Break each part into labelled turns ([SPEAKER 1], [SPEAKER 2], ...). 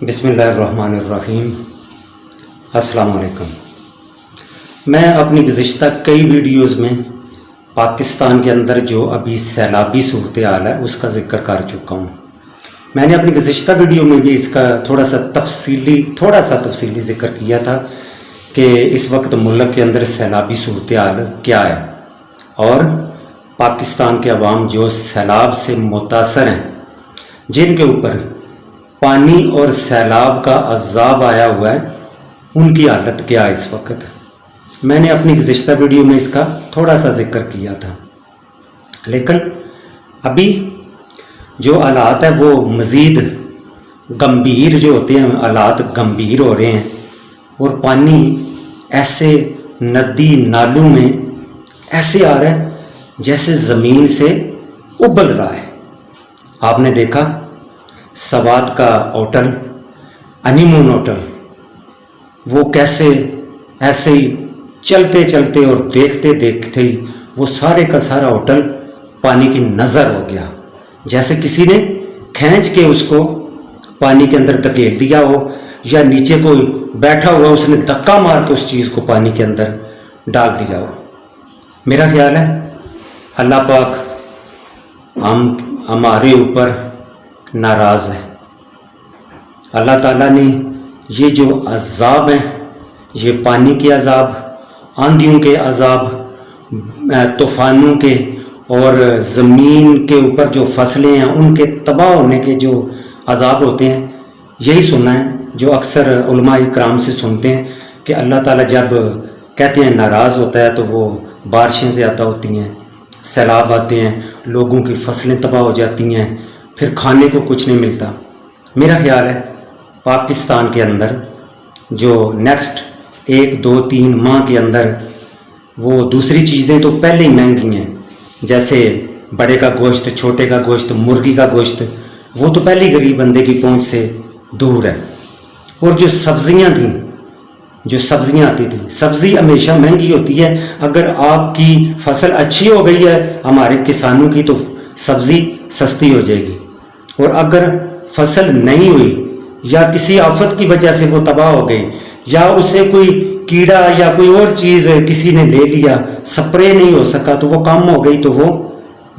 [SPEAKER 1] बिस्मिल्लाहिर्रहमानिर्रहीम। अस्सलाम वालेकुम। मैं अपनी गुज़िश्ता कई वीडियोज़ में पाकिस्तान के अंदर जो अभी सैलाबी सूरत हाल है उसका ज़िक्र कर चुका हूँ। मैंने अपनी गुज़िश्ता वीडियो में भी इसका थोड़ा सा तफसीली ज़िक्र किया था कि इस वक्त मुल्क के अंदर सैलाबी सूरत हाल क्या है और पाकिस्तान के अवाम जो सैलाब से मुतासर हैं, जिनके ऊपर पानी और सैलाब का अज़ाब आया हुआ है, उनकी हालत क्या है इस वक्त। मैंने अपनी गुज़िश्ता वीडियो में इसका थोड़ा सा जिक्र किया था, लेकिन अभी जो हालात है वो मज़ीद गंभीर जो होते हैं, हालात गंभीर हो रहे हैं और पानी ऐसे नदी नालों में ऐसे आ रहा है जैसे ज़मीन से उबल रहा है। आपने देखा सवात का होटल, हनीमून होटल, वो कैसे ऐसे ही चलते चलते और देखते देखते ही वो सारे का सारा होटल पानी की नज़र हो गया, जैसे किसी ने खींच के उसको पानी के अंदर धकेल दिया हो या नीचे कोई बैठा हुआ उसने धक्का मार के उस चीज़ को पानी के अंदर डाल दिया हो। मेरा ख्याल है अल्लाह पाक हमारे ऊपर नाराज़ है। अल्लाह ताला ने ये जो अज़ाब हैं, ये पानी के अज़ाब, आंधियों के अज़ाब, तूफ़ानों के और ज़मीन के ऊपर जो फसलें हैं उनके तबाह होने के जो अज़ाब होते हैं, यही सुनना है जो अक्सर उलमा इकराम से सुनते हैं कि अल्लाह ताला जब कहते हैं नाराज़ होता है तो वो बारिशें ज़्यादा होती हैं, सैलाब आते हैं, लोगों की फसलें तबाह हो जाती हैं, फिर खाने को कुछ नहीं मिलता। मेरा ख्याल है पाकिस्तान के अंदर जो नेक्स्ट 1-2-3 माह के अंदर वो दूसरी चीज़ें तो पहले ही महंगी हैं, जैसे बड़े का गोश्त, छोटे का गोश्त, मुर्गी का गोश्त, वो तो पहले ही गरीब बंदे की पहुंच से दूर है। और जो सब्जियां थीं, जो सब्जियां आती थी, सब्ज़ी हमेशा महंगी होती है। अगर आपकी फसल अच्छी हो गई है हमारे किसानों की तो सब्ज़ी सस्ती हो जाएगी, और अगर फसल नहीं हुई या किसी आफत की वजह से वो तबाह हो गई या उसे कोई कीड़ा या कोई और चीज़ किसी ने ले लिया, स्प्रे नहीं हो सका तो वो कम हो गई, तो वो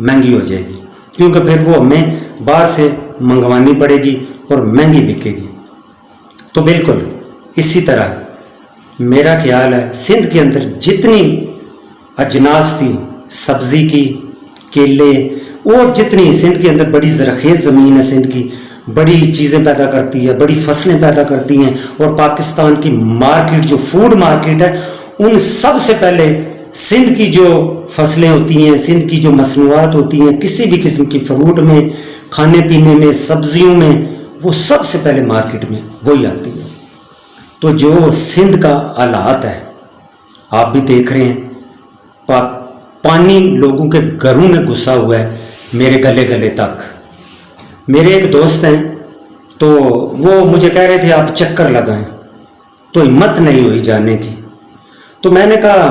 [SPEAKER 1] महंगी हो जाएगी, क्योंकि फिर वो हमें बाहर से मंगवानी पड़ेगी और महंगी बिकेगी। तो बिल्कुल इसी तरह मेरा ख्याल है सिंध के अंदर जितनी अजनास थी सब्ज़ी की, केले, और जितनी सिंध के अंदर बड़ी ज़रखेज़ ज़मीन है, सिंध की बड़ी चीज़ें पैदा करती है, बड़ी फसलें पैदा करती हैं, और पाकिस्तान की मार्केट जो फूड मार्केट है, उन सब से पहले सिंध की जो फसलें होती हैं, सिंध की जो मसनूआत होती हैं, किसी भी किस्म की फ्रूट में, खाने पीने में, सब्जियों में, वो सबसे पहले मार्केट में वही आती है। तो जो सिंध का हालात है आप भी देख रहे हैं, पानी लोगों के घरों में घुसा हुआ है, मेरे गले गले तक। मेरे एक दोस्त हैं तो वो मुझे कह रहे थे आप चक्कर लगाएं, तो हिम्मत नहीं हुई जाने की। तो मैंने कहा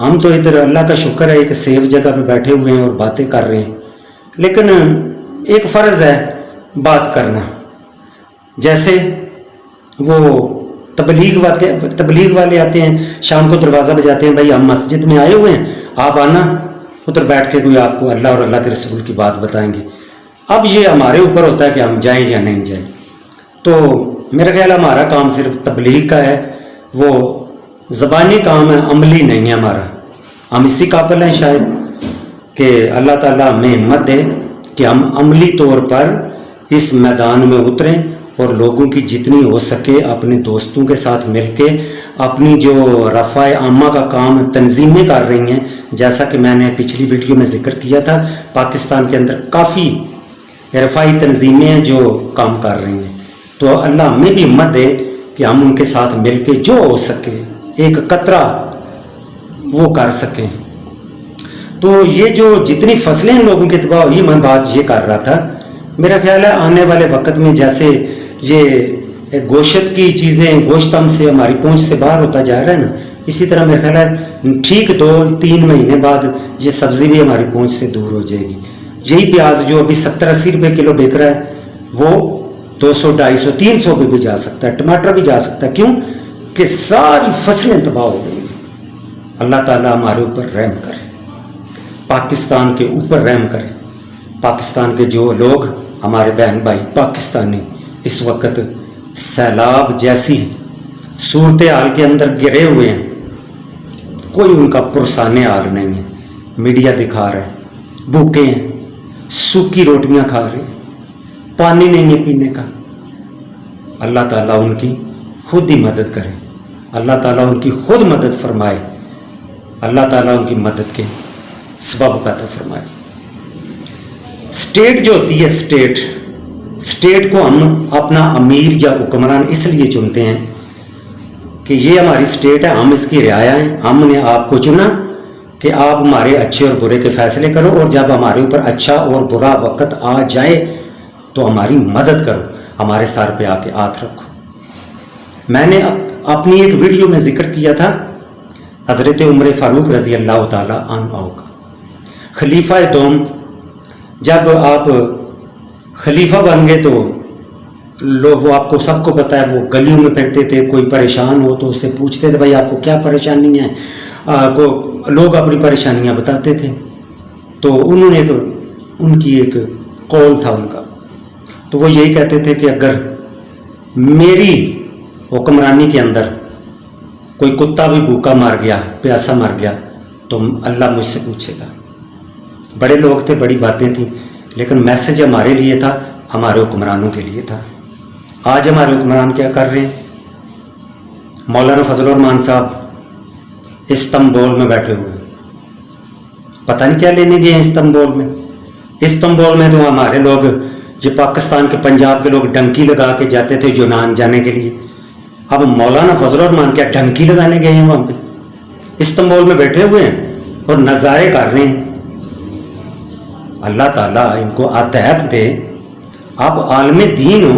[SPEAKER 1] हम तो इधर अल्लाह का शुक्र है एक सेफ जगह पे बैठे हुए हैं और बातें कर रहे हैं, लेकिन एक फ़र्ज़ है बात करना। जैसे वो तबलीग वाले आते हैं, शाम को दरवाज़ा बजाते हैं, भाई हम मस्जिद में आए हुए हैं, आप आना, उधर बैठ के कोई आपको अल्लाह और अल्लाह के रसूल की बात बताएंगे। अब ये हमारे ऊपर होता है कि हम जाएं या नहीं जाएं। तो मेरा ख्याल हमारा काम सिर्फ तबलीग का है, वो ज़बानी काम है, अमली नहीं है हमारा। हम इसी काबिल हैं शायद कि अल्लाह ताला हमें हिम्मत दे कि हम अमली तौर पर इस मैदान में उतरें और लोगों की जितनी हो सके अपने दोस्तों के साथ मिलके अपनी जो रफ़ाए आमा का काम तंजीमें कर रही हैं, जैसा कि मैंने पिछली वीडियो में ज़िक्र किया था, पाकिस्तान के अंदर काफ़ी रफ़ाई तंजीमें हैं जो काम कर रही हैं। तो अल्लाह हमें भी हिम्मत दे कि हम उनके साथ मिलके जो हो सके एक कतरा वो कर सकें। तो ये जो जितनी फसलें लोगों की तबाह हुई, मैं बात ये कर रहा था, मेरा ख्याल है आने वाले वक्त में जैसे ये गोश्त की चीज़ें, गोश्त हमसे हमारी पहुंच से बाहर होता जा रहा है ना, इसी तरह मेरा ख्याल है ठीक 2-3 महीने बाद ये सब्ज़ी भी हमारी पहुंच से दूर हो जाएगी। यही प्याज जो अभी 70-80 रुपये किलो बिक रहा है वो 200, 250, 300 पे भी जा सकता है, टमाटर भी जा सकता है। क्यों कि सारी फसलें तबाह हो गई हैं। अल्लाह ताला हमारे ऊपर रहम करे, पाकिस्तान के ऊपर रहम करे। पाकिस्तान के जो लोग हमारे बहन भाई पाकिस्तानी इस वक्त सैलाब जैसी सूरत हाल के अंदर गिरे हुए हैं, कोई उनका पुरसाने हाल नहीं है। मीडिया दिखा रहा है, भूखे हैं, सूखी रोटियां खा रहे हैं, पानी नहीं है पीने का। अल्लाह ताला उनकी खुद ही मदद करे, अल्लाह ताला उनकी खुद मदद फरमाए, अल्लाह ताला उनकी मदद के सबब पैदा फरमाए। स्टेट जो होती है, स्टेट को हम अपना अमीर या हुक्मरान इसलिए चुनते हैं कि ये हमारी स्टेट है, हम इसकी रियाया हैं। हमने आपको चुना कि आप हमारे अच्छे और बुरे के फैसले करो, और जब हमारे ऊपर अच्छा और बुरा वक्त आ जाए तो हमारी मदद करो, हमारे सर पे आके हाथ रखो। मैंने अपनी एक वीडियो में जिक्र किया था हज़रत उमर फारूक रजी अल्लाह ताला अन्हु का, खलीफा दोम। जब आप खलीफा बन गए तो लोग, वो आपको सबको पता है, वो गलियों में फिरते थे, कोई परेशान हो तो उससे पूछते थे भाई आपको क्या परेशानी है, को लोग अपनी परेशानियां बताते थे। तो उन्होंने उनकी एक कौल था उनका, तो वो यही कहते थे कि अगर मेरी हुक्मरानी के अंदर कोई कुत्ता भी भूखा मर गया, प्यासा मर गया, तो अल्लाह मुझसे पूछेगा। बड़े लोग थे, बड़ी बातें थी, लेकिन मैसेज हमारे लिए था, हमारे हुक्मरानों के लिए था। आज हमारे हुक्मरान क्या कर रहे हैं? मौलाना फजल रहमान साहब इस्तांबुल में बैठे हुए, पता नहीं क्या लेने गए हैं इस्तांबुल में। इस्तांबुल में तो हमारे लोग, जो पाकिस्तान के पंजाब के लोग डंकी लगा के जाते थे यूनान जाने के लिए, अब मौलाना फजल रहमान क्या डंकी लगाने गए हैं वहां पे? इस्तांबुल में बैठे हुए हैं और नज़ारे कर रहे हैं। अल्लाह ताला इनको हिदायत दे। आप आलमे दीन हो,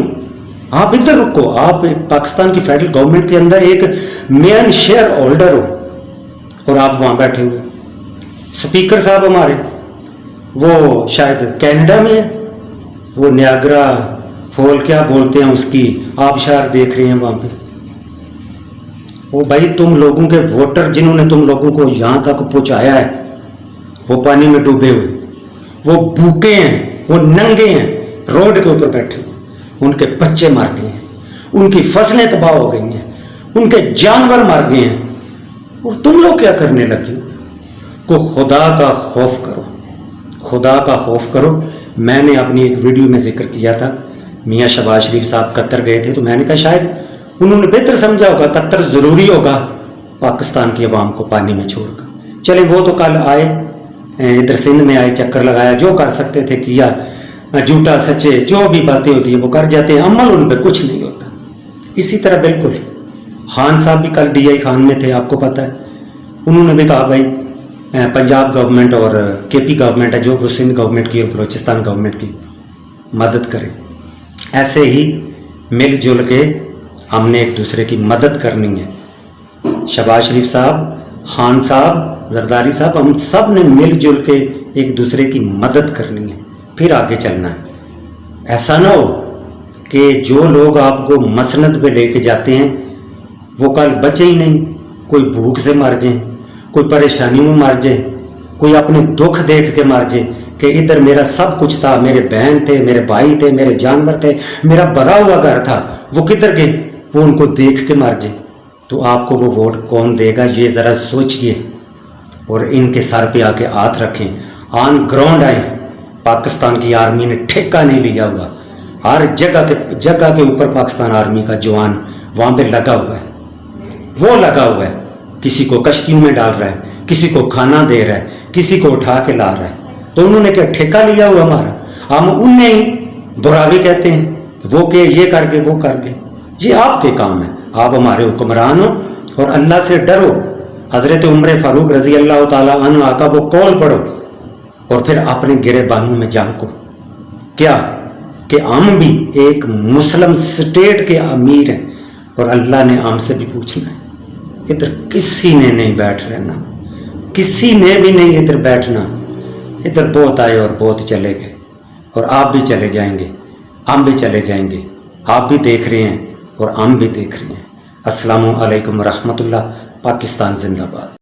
[SPEAKER 1] आप इधर रुको, आप पाकिस्तान की फेडरल गवर्नमेंट के अंदर एक मेन शेयर होल्डर हो और आप वहां बैठे हुए। स्पीकर साहब हमारे वो शायद कनाडा में है, वो नियाग्रा फॉल क्या बोलते हैं उसकी आबशार देख रहे हैं वहां पे। वो भाई तुम लोगों के वोटर जिन्होंने तुम लोगों को यहां तक पहुंचाया है, वो पानी में डूबे हुए, वो भूखे हैं, वो नंगे हैं, रोड के ऊपर बैठे हुए, उनके बच्चे मर गए हैं, उनकी फसलें तबाह हो गई हैं, उनके जानवर मर गए हैं, और तुम लोग क्या करने लगे हो? को खुदा का खौफ करो, खुदा का खौफ करो। मैंने अपनी एक वीडियो में जिक्र किया था, मियाँ शहबाज शरीफ साहब कतर गए थे, तो मैंने कहा शायद उन्होंने बेहतर समझा होगा, कतर ज़रूरी होगा पाकिस्तान की आवाम को पानी में छोड़कर। चले वो तो कल आए, इधर सिंध में आए, चक्कर लगाया, जो कर सकते थे किया, झूठा सच्चे जो भी बातें होती है वो कर जाते हैं, अमल उन पर कुछ नहीं होता। इसी तरह बिल्कुल खान साहब भी कल DI खान में थे, आपको पता है, उन्होंने भी कहा भाई पंजाब गवर्नमेंट और KP गवर्नमेंट है जो वो सिंध गवर्नमेंट की और बलोचिस्तान गवर्नमेंट की मदद करे। ऐसे ही मिलजुल के हमने एक दूसरे की मदद करनी है। शहबाज शरीफ साहब, खान साहब, जरदारी साहब, हम सब ने मिलजुल के एक दूसरे की मदद करनी है, फिर आगे चलना है। ऐसा ना हो कि जो लोग आपको मसनद पे लेके जाते हैं वो कल बचे ही नहीं, कोई भूख से मर जाए, कोई परेशानी में मर जाए, कोई अपने दुख देख के मर जाए कि इधर मेरा सब कुछ था, मेरे बहन थे, मेरे भाई थे, मेरे जानवर थे, मेरा बना हुआ घर था, वो किधर गए, वो उनको देख के मर जाए, तो आपको वो वोट कौन देगा? ये ज़रा सोचिए और इनके सर पे आके हाथ रखें, ऑन ग्राउंड आए। पाकिस्तान की आर्मी ने ठेका नहीं लिया हुआ, हर जगह के ऊपर पाकिस्तान आर्मी का जवान वहाँ पे लगा हुआ है, वो लगा हुआ है, किसी को कश्तियों में डाल रहा है, किसी को खाना दे रहा है, किसी को उठा के ला रहा है। तो उन्होंने क्या ठेका लिया हुआ हमारा? हम उन्हें ही बुरा भी कहते हैं, वो के ये करके वो करके। ये आपके काम है, आप हमारे हुक्मरान हो और अल्लाह से डरो। हजरत उमर फारूक रजी अल्लाह ताला अन्हु का वो कौल पढ़ो और फिर अपने गिरेबानों में झांको। क्या कि हम भी एक मुस्लिम स्टेट के अमीर हैं और अल्लाह ने हमसे भी पूछना है। इधर किसी ने नहीं बैठ रहना, किसी ने भी नहीं इधर बैठना। इधर बहुत आए और बहुत चले गए, और आप भी चले जाएंगे, हम भी चले जाएंगे। آپ بھی دیکھ رہے ہیں اور ہم بھی دیکھ رہے ہیں۔ السلام علیکم ورحمۃ اللہ۔ پاکستان زندہ باد۔